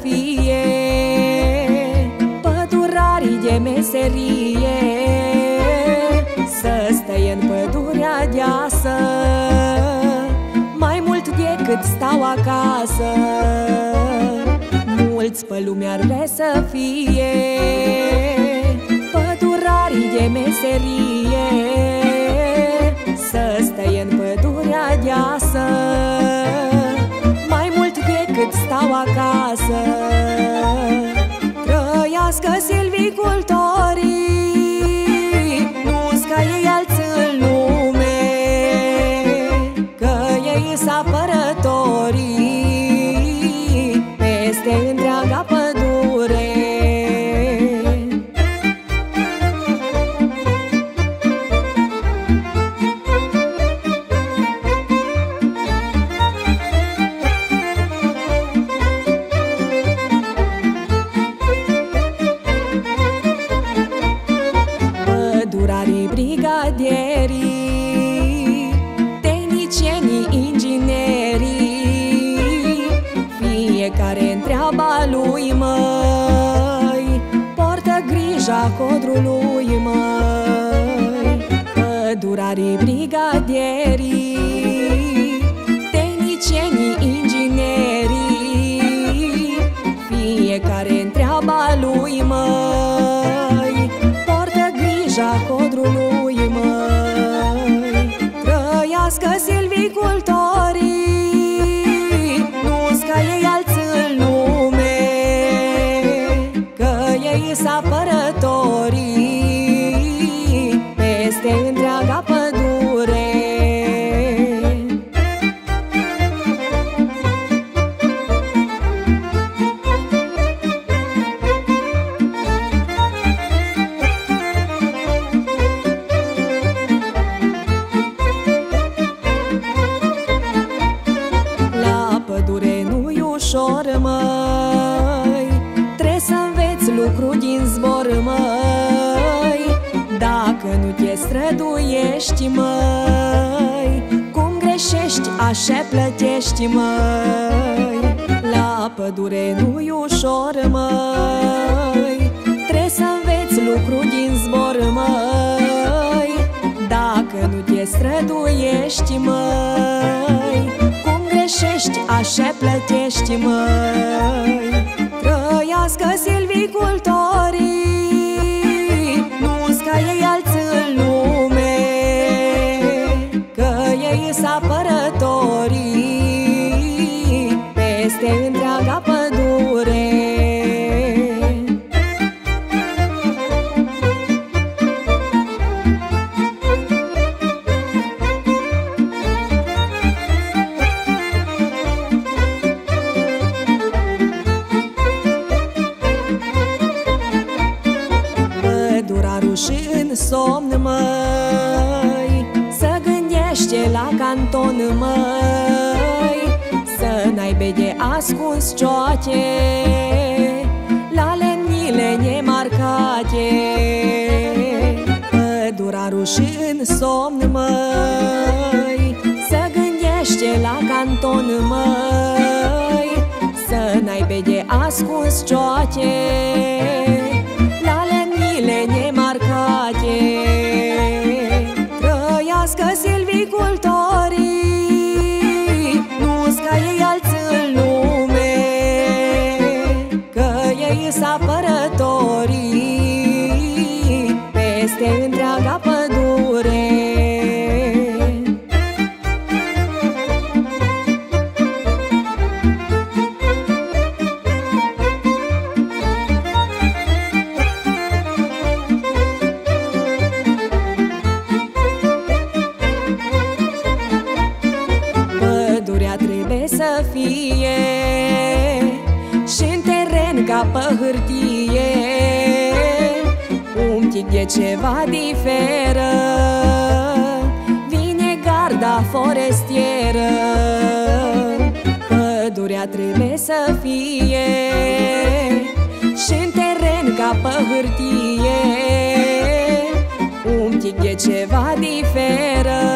fie pădurarii de meserie, să stai în pădurea deasă mai mult decât stau acasă. Mulți pe lume ar vrea să fie pădurarii de meserie, să stai în pădurea deasă mai mult decât stau acasă. Trăiască silvicultorii, nu-s ca ei alți în lume, că ei s apărătorii peste întreaga pădure. Pădurarii, brigadierii, tehnicienii, inginerii, fiecare în treaba lui, măi, poartă grija codrului, măi. Pădurarii, brigadierii, tehnicienii, inginerii, fiecare în treaba lui, măi, poartă grija codrului, măi. Trăiască silvicultorii, nu-s ca ei alți în lume, că ei s apărătorii peste întreaga pădure. Ușor, măi, trebuie să înveți lucru din zbor, măi. Dacă nu te străduiești, măi, cum greșești, așa plătești, măi. La pădure nu-i ușor, măi, trebuie să înveți lucru din zbor, măi. Dacă nu te străduiești, măi, greșești, așa plătești, măi. Trăiască silvicultorii, nu-s ca ei alți în lume, că ei s apărătorii peste întreaga pădure. Și în somn, măi, să gândește la canton, măi, să n-aibă de ascuns cioace la lemnile nemarcate. Pădurarul și în somn, măi, să gândește la canton, măi, să n-aibă de ascuns cioace la lemnile nemarcate. Trăiască silvicultorii, nu-s ca ei alți în lume, că ei s apărătorii peste întreaga pădure. Trebuie să fie și-n teren ca pe hârtie, un tic de ceva diferă, vine garda forestieră. Pădurea trebuie să fie și-n teren ca pe hârtie, un tic de ceva diferă,